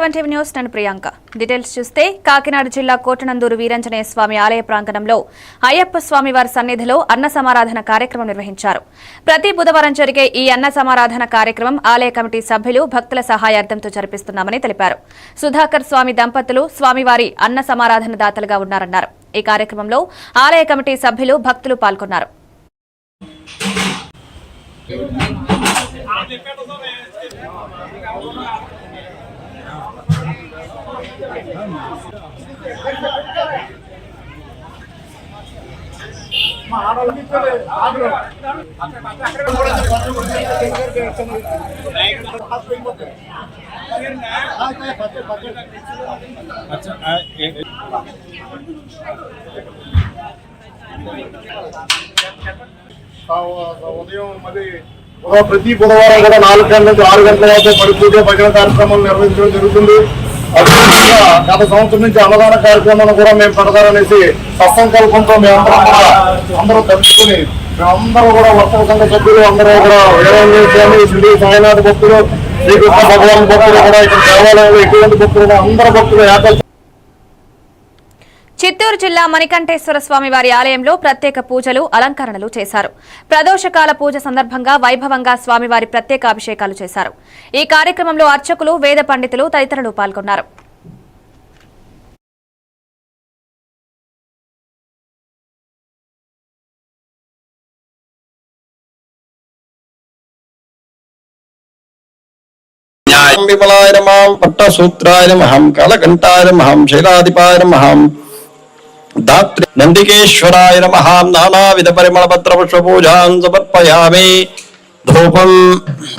7 TV news నేను Priyanka. Details చూస్తే కాకినాడ జిల్లా కోటనందూరు వీరాంజనేయ స్వామి ఆలయ ప్రాంగణంలో అయ్యప్ప స్వామి వారి సన్నిధిలో అన్న సమారాధన కార్యక్రమం నిర్వహించారు. ప్రతి బుధవారం జరిగే ఈ అన్న సమారాధన కార్యక్రమం ఆలయ కమిటీ సభ్యులు భక్తుల సహాయార్థంతో జరిపిస్తున్నామని తెలిపారు. సుధాకర్ స్వామి దంపతులు స్వామివారి అన్న సమారాధన దాతలుగా ఉన్నారన్నారు. ఈ కార్యక్రమంలో ఆలయ కమిటీ సభ్యులు భక్తులు పాల్గొన్నారు. ఉదయం మరి ప్రతి బుధవారం కూడా 4 గంటల నుంచి 6 గంటల వరకు పడి పూజ భజన కార్యక్రమాలు నిర్వహించడం జరుగుతుంది. అదేవిధంగా గత సంవత్సరం నుంచి అన్నదాన కార్యక్రమాలను కూడా మేము పెడతారనేసి సత్సంకల్పంతో అందరూ తలుచుకుని మేమందరూ కూడా వర్తక సంఘ సభ్యులు అందరూ కూడా వీరాంజనేయ స్వామి, శ్రీ సాయినాథ భక్తులు, శ్రీకృష్ణ భగవాన్ భక్తులు కూడా ఇక్కడ దేవాలయంలో ఎటువంటి భక్తులు అందరూ భక్తులు ఏకం. చిత్తూరు జిల్లా మణికంఠేశ్వర స్వామి వారి ఆలయంలో ప్రత్యేక పూజలు అలంకరణలు చేశారు. ప్రదోషకాల పూజ సందర్భంగా వైభవంగా స్వామివారి ప్రత్యేక అభిషేకాలు చేశారు. ఈ కార్యక్రమంలో అర్చకులు, వేద పండితులు తదితరులు పాల్గొన్నారు. విమలాయ నమః, పట్టసూత్రాయ నమః, కళకంఠాయ నమః, శైలాధిపాయ నమః, దాత్రి నందికేశ్వరాయ నమః. నానావిధ పరిమళ పత్ర పుష్ప పూజాం సమర్పయామి. ధూపం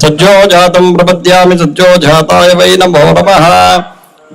సజ్జోజాతం ప్రపద్యామి. సజ్జోజాతాయ వై నమో నమః.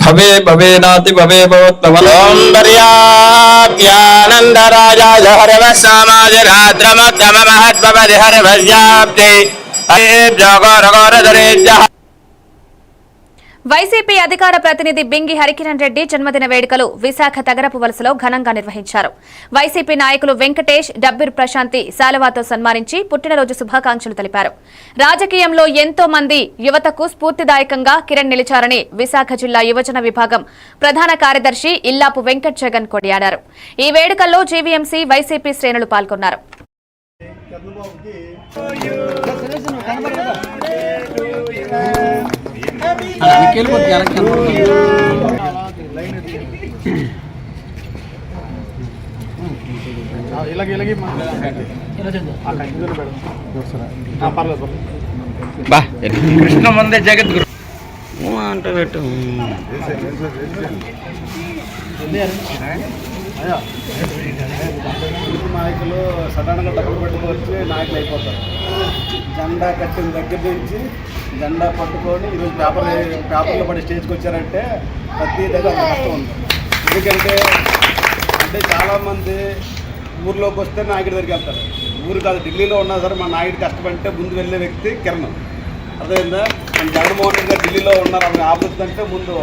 భవే భవేనాతి భవే భవత్మవనందర్యానందరాజాయ హరవ సమాజ రాద్రమత్తమ మహద్భవది హరభజ్యాబ్దే జగరగరధరేజ్య. వైసీపీ అధికార ప్రతినిధి బింగి హరికిరణ్ రెడ్డి జన్మదిన వేడుకలు విశాఖ తగరపు వలసలో ఘనంగా నిర్వహించారు. వైసీపీ నాయకులు వెంకటేష్, డబ్బిర్ ప్రశాంతి శాలువాతో సన్మానించి పుట్టినరోజు శుభాకాంక్షలు తెలిపారు. రాజకీయంలో ఎంతో మంది యువతకు స్ఫూర్తిదాయకంగా కిరణ్ నిలిచారని విశాఖ జిల్లా యువజన విభాగం ప్రధాన కార్యదర్శి ఇల్లాపు వెంకట్ జగన్ కొనియాడారు. ఈ వేడుకల్లో జీవీఎంసీ, వైసీపీ శ్రేణులు పాల్గొన్నారు. కృష్ణ మందే జగద్గురు అంటే పెట్టు నాయకులు సడన్గా డబ్బులు పట్టుకొచ్చి నాయకులు అయిపోతారు. జెండా కట్టిన దగ్గర నుంచి జెండా పట్టుకొని ఈరోజు పేపర్లో పడి స్టేజ్కి వచ్చారంటే ప్రతి దగ్గర కష్టం ఉంది. ఎందుకంటే చాలామంది ఊర్లోకి వస్తే నాయకుడి దగ్గరికి వెళ్తారు. ఊరు కాదు, ఢిల్లీలో ఉన్నా సరే మా నాయకుడు కష్టపడితే ముందు వెళ్ళే వ్యక్తి కిరణ్. అర్థమైందా? మన జగన్మోహన్ రెడ్డి గారు ఢిల్లీలో ఉన్నారు, ఆమె ఆపత్తి అంటే ముందు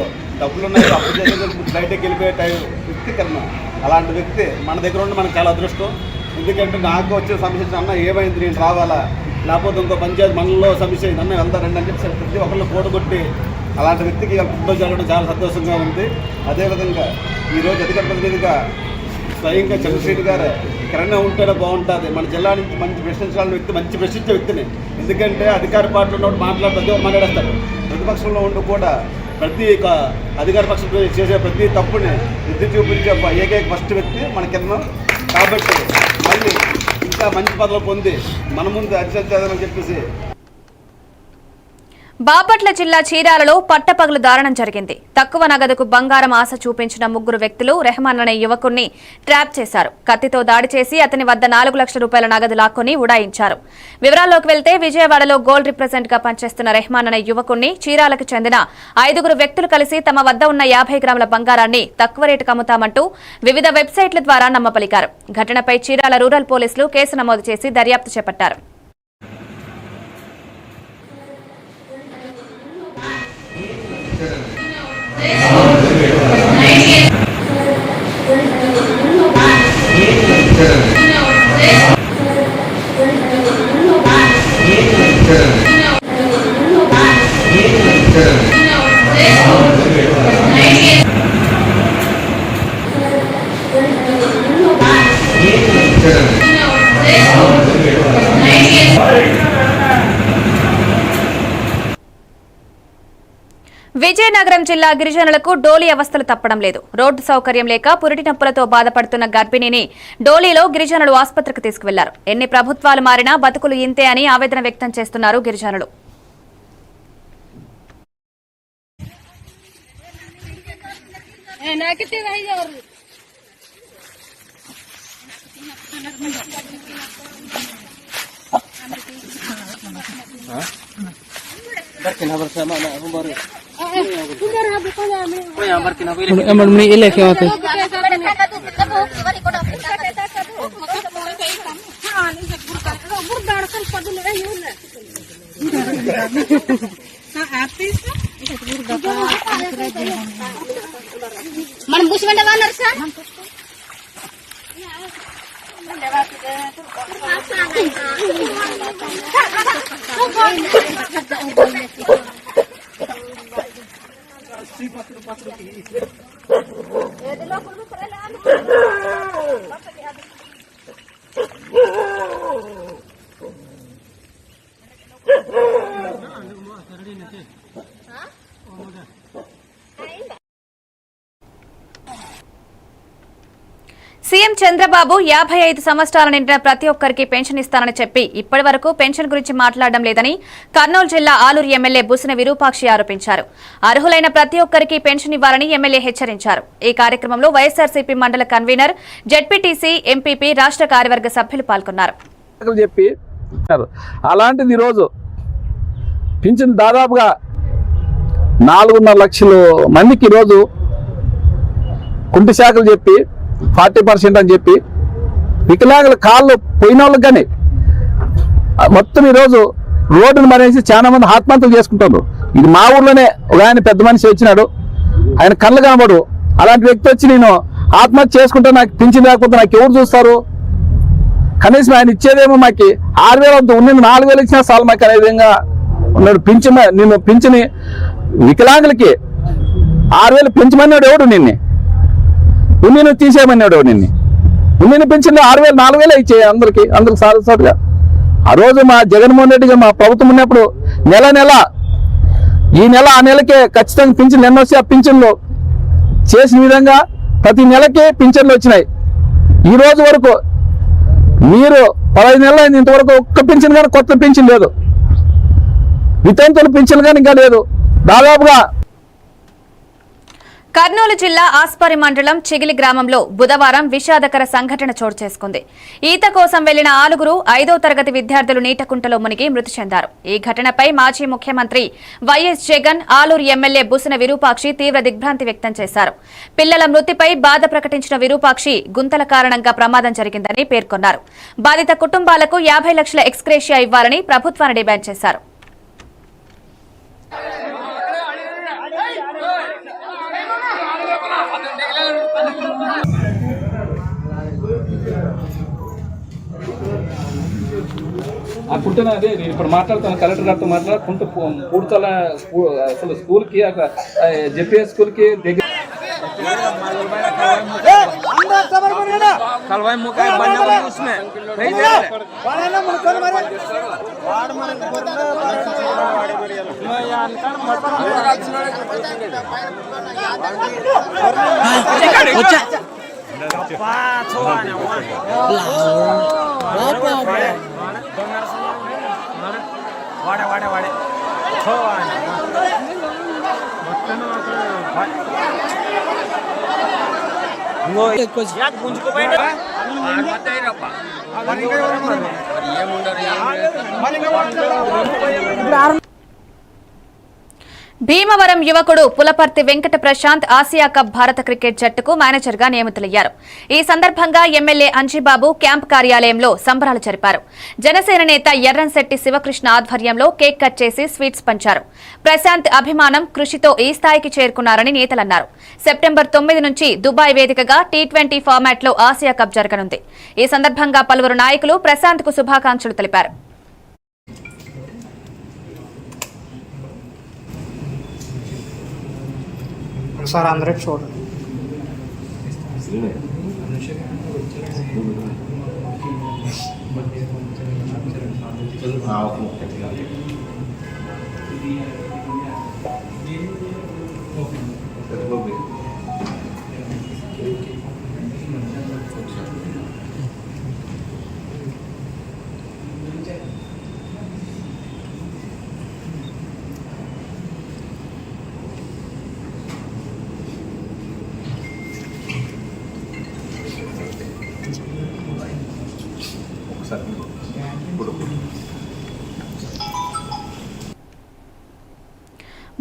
డబ్బులు ఉన్నాయి, అప్పు చేసే బయటకి వెళ్ళిపోయే వ్యక్తి కిరణ్. అలాంటి వ్యక్తి మన దగ్గర ఉండి మనకు చాలా అదృష్టం. ఎందుకంటే నాకు వచ్చిన సమస్య అన్న ఏమైంది, నేను రావాలా, లేకపోతే ఇంకో పంచాయతీ మనలో సమస్య అన్న వెళ్తారండి అని చెప్పి ప్రతి ఒక్కళ్ళు కూడగొట్టి అలాంటి వ్యక్తికి పుట్టినరోజు జరగడం చాలా సంతోషంగా ఉంది. అదేవిధంగా ఈరోజు అధికార ప్రతినిధిగా స్వయంగా చంద్రశేఖర్ గారు కిరణ్ ఉంటేనే బాగుంటుంది. మన జిల్లా నుంచి మంచి ప్రశ్నించాలని వ్యక్తి, మంచి ప్రశ్నించే వ్యక్తిని. ఎందుకంటే అధికార పార్టీలో ఉన్నప్పుడు మాట్లాడేస్తారు, ప్రతిపక్షంలో ఉండి కూడా ప్రతి అధికార పక్షం చేసే ప్రతి తప్పుని ఎత్తి చూపించే ఏకైక ఫస్ట్ వ్యక్తి మన కిరణ్. కాబట్టి మళ్ళీ ఇంకా మంచి పదవులు పొంది మన ముందు అధికారం చెప్పేసి. బాపట్ల జిల్లా చీరాలలో పట్టపగలు దారుణం జరిగింది. తక్కువ నగదుకు బంగారం ఆశ చూపించిన 3 వ్యక్తులు రెహమాన్ అనే యువకుణ్ణి ట్రాప్ చేశారు. కత్తితో దాడి చేసి అతని వద్ద 4 లక్షల రూపాయల నగదు లాక్కొని ఉడాయించారు. వివరాల్లోకి వెళ్తే విజయవాడలో గోల్డ్ రిప్రజెంట్ గా పనిచేస్తున్న రెహమాన్ అనే యువకుణ్ణి చీరాలకు చెందిన 5 వ్యక్తులు కలిసి తమ వద్ద ఉన్న 50 గ్రాముల బంగారాన్ని తక్కువ రేటుకు అమ్ముతామంటూ వివిధ వెబ్సైట్ల ద్వారా నమ్మపలికారు. ఘటనపై చీరాల రూరల్ పోలీసులు కేసు నమోదు చేసి దర్యాప్తు చేపట్టారు. No. విజయనగరం జిల్లా గిరిజనులకు డోలీ అవస్థలు తప్పడం లేదు. రోడ్డు సౌకర్యం లేక పురిటి నొప్పులతో బాధపడుతున్న గర్భిణిని డోలీలో గిరిజనులు ఆసుపత్రికి తీసుకువెళ్లారు. ఎన్ని ప్రభుత్వాలు మారినా బతుకులు ఇంతే అని ఆవేదన వ్యక్తం చేస్తున్నారు గిరిజనులు. మనం బుషమంటే సార్ సీఎం చంద్రబాబు 55 సంవత్సరాల నిండిన ప్రతి ఒక్కరికి పెన్షన్ ఇస్తానని చెప్పి ఇప్పటి వరకు పెన్షన్ గురించి మాట్లాడడం లేదని కర్నూలు జిల్లా ఆలూరు ఎమ్మెల్యే బుసిన విరూపాక్షి ఆరోపించారు. అర్హులైన ప్రతి ఒక్కరికి పెన్షన్ ఇవ్వాలని ఎమ్మెల్యే హెచ్చరించారు. ఈ కార్యక్రమంలో వైఎస్ఆర్సీపీ మండల కన్వీనర్, జెడ్పీటీసీ, ఎంపీపీ, రాష్ట్ర కార్యవర్గ సభ్యులు పాల్గొన్నారు. అలాంటిది ఈరోజు పింఛన్ దాదాపుగా 4.5 లక్షల మందికి ఈరోజు కుంటి శాఖలు చెప్పి 40% అని చెప్పి వికలాంగుల కాళ్ళు పోయిన వాళ్ళకి కానీ మొత్తం ఈరోజు రోడ్డును మరేసి చాలా మంది ఆత్మహత్యలు చేసుకుంటారు. ఇది మా ఊర్లోనే ఒక ఆయన పెద్ద మనిషి వచ్చినాడు, ఆయన కళ్ళు కనబడు. అలాంటి వ్యక్తి వచ్చి నేను ఆత్మహత్య చేసుకుంటే నాకు పింఛన్ లేకపోతే నాకు ఎవరు చూస్తారు? కనీసం ఆయన ఇచ్చేదేమో మాకు 6,000 వద్ద ఉన్నది 4,000 ఇచ్చినా చాలు మాకు అనే విధంగా ఉన్నాడు. నేను పింఛని వికలాంగులకి 6,000 పెంచమన్నాడు ఎవడు నిన్ను? ఉన్నిని తీసేయమన్నాడు నిన్ను. ఉన్నిని పెంచిన 6,000 4,000 ఇచ్చే అందరికి సాటుగా. ఆ రోజు మా జగన్మోహన్ రెడ్డి గారు మా ప్రభుత్వం ఉన్నప్పుడు నెల ఈ నెల ఆ నెలకే ఖచ్చితంగా పింఛన్లు ఎన్నో ఆ పింఛన్లు చేసిన విధంగా ప్రతి నెలకే పింఛన్లు వచ్చినాయి. ఈ రోజు వరకు మీరు 15 నెలలు అయింది, ఇంతవరకు ఒక్క పింఛన్ కానీ కొత్త పింఛన్ లేదు. వితంతుల పింఛన్ కానీ ఇంకా లేదు. దాదాపుగా కర్నూలు జిల్లా ఆస్పరి మండలం చిగిలి గ్రామంలో బుధవారం విషాదకర సంఘటన చోటు చేసుకుంది. ఈత కోసం వెళ్లిన 5వ తరగతి విద్యార్థులు నీటకుంటలో మునిగి మృతి చెందారు. ఈ ఘటనపై మాజీ ముఖ్యమంత్రి వైఎస్ జగన్, ఆలూరు ఎమ్మెల్యే బుసిన విరూపాక్షి తీవ్ర దిగ్భ్రాంతి వ్యక్తం చేశారు. పిల్లల మృతిపై బాధ ప్రకటించిన విరూపాక్షి గుంతల కారణంగా ప్రమాదం జరిగిందని పేర్కొన్నారు. బాధిత కుటుంబాలకు 50 లక్షల ఎక్స్గ్రేషియా ఇవ్వాలని ప్రభుత్వాన్ని డిమాండ్ చేశారు. ఆ కుంటున్న అదే నేను ఇప్పుడు మాట్లాడుతాను, కలెక్టర్ గారితో మాట్లాడుకుంటూ పూర్తల అసలు స్కూల్కి అక్కడ జెపిఎస్ స్కూల్కి దగ్గర భీమవరం యువకుడు పులపర్తి వెంకట ప్రశాంత్ ఆసియా కప్ భారత క్రికెట్ జట్టుకు మేనేజర్గా నియమితులయ్యారు. ఈ సందర్భంగా ఎమ్మెల్యే అంజిబాబు క్యాంప్ కార్యాలయంలో సంబరాలు జరిపారు. జనసేన నేత ఎర్రంశెట్టి శివకృష్ణ ఆధ్వర్యంలో కేక్ కట్ చేసి స్వీట్స్ పంచారు. ప్రశాంత్ అభిమానం, కృషితో ఈ స్థాయికి చేరుకున్నారని నేతలన్నారు. సెప్టెంబర్ 9 నుంచి దుబాయ్ వేదికగా T20 ఫార్మాట్లో ఆసియా కప్ జరగనుంది. ఈ సందర్భంగా పలువురు నాయకులు ప్రశాంత్ కు శుభాకాంక్షలు తెలిపారు. సార్ అందరూ చూడండి.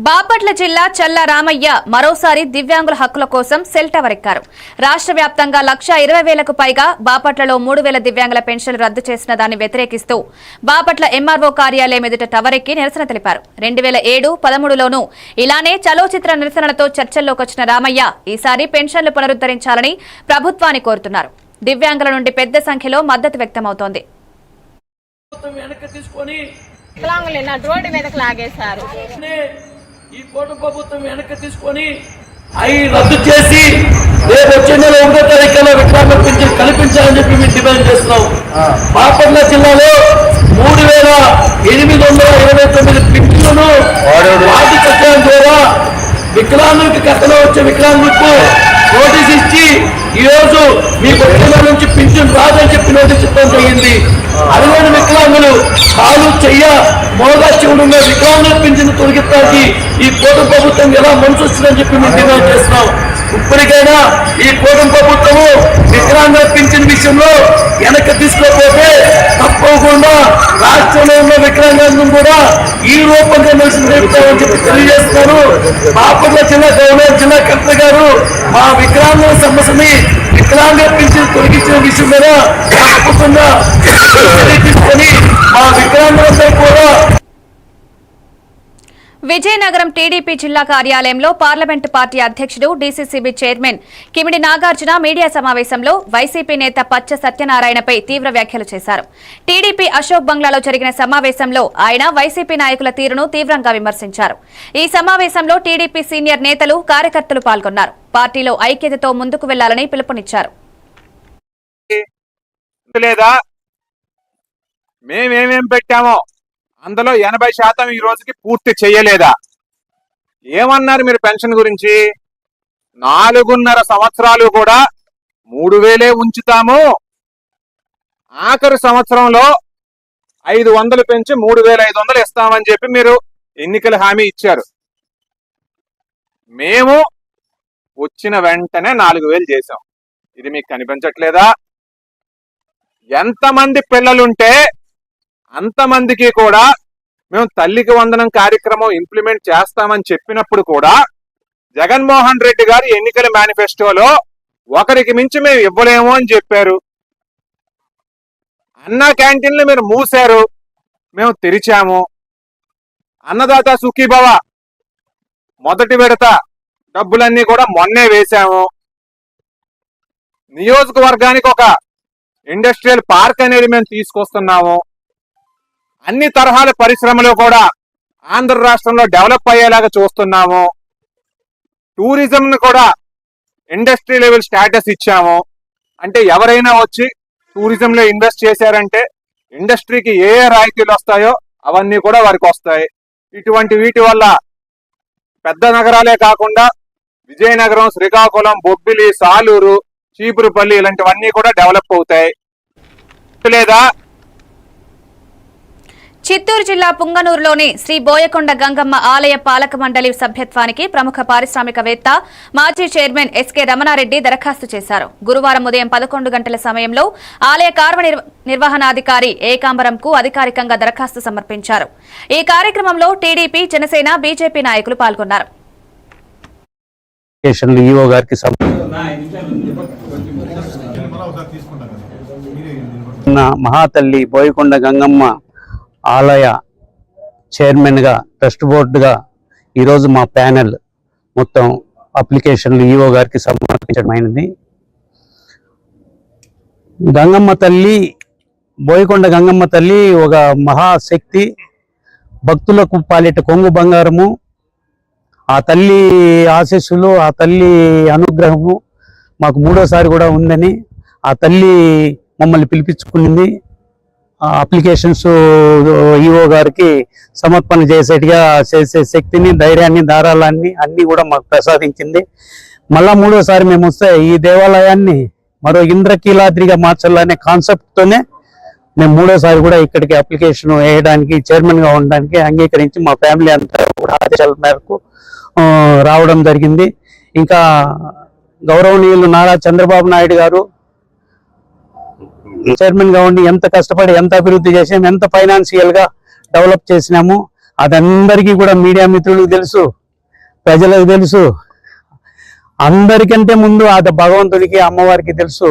బాపట్ల జిల్లా చల్ల రామయ్య మరోసారి దివ్యాంగుల హక్కుల కోసం సెల్ టవర్ ఎక్కారు. రాష్ట్ర వ్యాప్తంగా 1,20,000కు పైగా బాపట్లలో 3,000 దివ్యాంగుల పెన్షన్లు రద్దు చేసిన దాన్ని వ్యతిరేకిస్తూ బాపట్ల ఎంఆర్ఓ కార్యాలయం ఎదుట టవర్ ఎక్కి నిరసన తెలిపారు. 2007-13లోనూ ఇలానే చలోచిత్ర నిరసనలతో చర్చల్లోకి వచ్చిన రామయ్య ఈసారి పెన్షన్లు పునరుద్ధరించాలని ప్రభుత్వాన్ని కోరుతున్నారు. దివ్యాంగుల నుండి పెద్ద సంఖ్యలో మద్దతు వ్యక్తమవుతోంది. రోడ్డు మీదకి లాగేశారు. ఈ కోటి ప్రభుత్వం వెనక్కి తీసుకొని అవి రద్దు చేసి రేపు వచ్చే నెల 1వ తారీఖులో వికలాంగుల పింఛన్ కల్పించాలని చెప్పి మేము డిమాండ్ చేస్తున్నాం. బాపట్ల జిల్లాలో 3,829 పింఛన్లను వాటి కట్టడం ద్వారా వికలాంగులకు గతంలో వచ్చే వికలాంగులకు నోటీస్ ఇచ్చి ఈ రోజు మీకు వచ్చే నెల నుంచి పింఛన్ రాదని చెప్పి నోటీస్ ఇవ్వడం జరిగింది. అరవైన వికలాంగులు కాలు చెయ్య మోగా చెవుడున్న వికలాంగుల పింఛన్ తొలగించడానికి ఈ కూటమి ప్రభుత్వం ఎలా మనసు వస్తుందని చెప్పి మేము డిమాండ్ చేస్తున్నాం. ఇప్పటికైనా ఈ కూటమి ప్రభుత్వము వికలాంగుల పింఛన్ విషయంలో వెనక్కి తీసుకోకపోతే తప్పకుండా రాష్ట్రంలో ఉన్న వికలాంగులను కూడా ఈ రూపంగా నిరసన రేపుతామని చెప్పి తెలియజేస్తున్నారు. బాపట్ల జిల్లా గవర్నర్ జిల్లా కలెక్టర్ గారు మా వికలాంగుల సమస్యని వికలాంగుల పింఛన్ తొలగించిన విషయం మీద తప్పకుండా తీసుకొని మా వికలాంగులపై కూడా. విజయనగరం టీడీపీ జిల్లా కార్యాలయంలో పార్లమెంటు పార్టీ అధ్యక్షుడు DCCB chairman Kimidi Nagarjuna media సమావేశంలో వైసీపీ నేత పచ్చ సత్యనారాయణపై తీవ్ర వ్యాఖ్యలు చేశారు. టీడీపీ అశోక్ బంగ్లాలో జరిగిన సమావేశంలో ఆయన వైసీపీ నాయకుల తీరును తీవ్రంగా విమర్శించారు. ఈ సమావేశంలో టీడీపీ సీనియర్ నేతలు కార్యకర్తలు పాల్గొన్నారు. పార్టీలో ఐక్యతతో ముందుకు వెళ్లాలని పిలుపునిచ్చారు. మేమేమేం పెట్టామో అందులో 80% ఈ రోజుకి పూర్తి చేయలేదా? ఏమన్నారు మీరు పెన్షన్ గురించి? 4.5 సంవత్సరాలు కూడా 3,000 ఉంచుతాము, ఆఖరి సంవత్సరంలో 500 పెంచి 3,500 ఇస్తామని చెప్పి మీరు ఎన్నికల హామీ ఇచ్చారు. మేము వచ్చిన వెంటనే 4,000 చేశాం. ఇది మీకు కనిపించట్లేదా? ఎంతమంది పిల్లలుంటే అంతమందికి కూడా మేము తల్లికి వందనం కార్యక్రమం ఇంప్లిమెంట్ చేస్తామని చెప్పినప్పుడు కూడా జగన్మోహన్ రెడ్డి గారు ఎన్నికల మేనిఫెస్టోలో ఒకరికి మించి మేము ఇవ్వలేము అని చెప్పారు. అన్నా క్యాంటీన్లు మీరు మూసారు, మేము తెరిచాము. అన్నదాత సుఖీభవ మొదటి విడత డబ్బులన్నీ కూడా మొన్నే వేశాము. నియోజకవర్గానికి ఒక ఇండస్ట్రియల్ పార్క్ అనేది మేము తీసుకొస్తున్నాము. అన్ని తరహాల పరిశ్రమలు కూడా ఆంధ్ర రాష్ట్రంలో డెవలప్ అయ్యేలాగా చూస్తున్నాము. టూరిజం ను కూడా ఇండస్ట్రీ లెవెల్ స్టేటస్ ఇచ్చాము. అంటే ఎవరైనా వచ్చి టూరిజంలో ఇన్వెస్ట్ చేశారంటే ఇండస్ట్రీకి ఏ రాయితీలు వస్తాయో అవన్నీ కూడా వారికి వస్తాయి. ఇటువంటి వీటి వల్ల పెద్ద నగరాలే కాకుండా విజయనగరం, శ్రీకాకుళం, బొబ్బిలి, సాలూరు, చీపురుపల్లి ఇలాంటివన్నీ కూడా డెవలప్ అవుతాయి. లేదా చిత్తూరు జిల్లా పుంగనూరులోని శ్రీ బోయకొండ గంగమ్మ ఆలయ పాలక మండలి సభ్యత్వానికి ప్రముఖ పారిశ్రామికవేత్త మాజీ చైర్మన్ ఎస్కే రమణారెడ్డి దరఖాస్తు చేశారు. గురువారం ఉదయం 11 గంటల సమయంలో ఆలయ కార్యనిర్వహణాధికారి ఏకాంబరంకు అధికారికంగా దరఖాస్తు సమర్పించారు. ఈ కార్యక్రమంలో టీడీపీ, జనసేన, బీజేపీ నాయకులు పాల్గొన్నారు. మహాతల్లి బోయకొండ గంగమ్మ ఆలయ చైర్మన్గా, ట్రస్ట్ బోర్డుగా ఈరోజు మా ప్యానెల్ మొత్తం అప్లికేషన్లు ఈఓ గారికి సమర్పించడమైనది. గంగమ్మ తల్లి, బోయకొండ గంగమ్మ తల్లి ఒక మహాశక్తి, భక్తులకు పాలిట కొంగు బంగారము. ఆ తల్లి ఆశీస్సులు, ఆ తల్లి అనుగ్రహము మాకు 3వ సారి కూడా ఉందని ఆ తల్లి మమ్మల్ని పిలిపించుకునింది. అప్లికేషన్స్ ఈఓ గారికి సమర్పణ చేసేట్టుగా చేసే శక్తిని, ధైర్యాన్ని, ధారాళాన్ని అన్ని కూడా మాకు ప్రసాదించింది. మళ్ళా మూడోసారి మేము వస్తే ఈ దేవాలయాన్ని మరో ఇంద్రకీలాద్రిగా మార్చాలనే కాన్సెప్ట్తోనే మేము మూడోసారి కూడా ఇక్కడికి అప్లికేషన్ వేయడానికి, చైర్మన్ గా ఉండడానికి అంగీకరించి మా ఫ్యామిలీ అంతా కూడా ఆదేశాల మేరకు రావడం జరిగింది. ఇంకా గౌరవనీయులు నారా చంద్రబాబు నాయుడు గారు చైర్మన్ గా ఉండి ఎంత కష్టపడి ఎంత అభివృద్ధి చేసాము, ఎంత ఫైనాన్షియల్ గా డెవలప్ చేసినాము అదందరికీ కూడా మీడియా మిత్రులకు తెలుసు, ప్రజలకు తెలుసు. అందరికంటే ముందు అది భగవంతుడికి, అమ్మవారికి తెలుసు.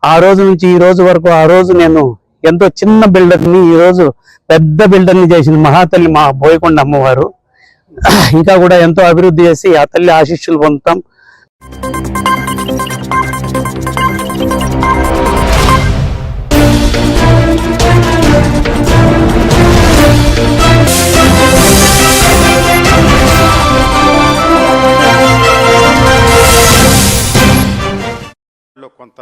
ఆ రోజు నుంచి ఈ రోజు వరకు, ఆ రోజు నేను ఎంతో చిన్న బిల్డర్ని ఈ రోజు పెద్ద బిల్డర్ని చేసింది మహాతల్లి మా బోయకొండ అమ్మవారు. ఇంకా కూడా ఎంతో అభివృద్ధి చేసి ఆ తల్లి ఆశీస్సులు పొందుతాం.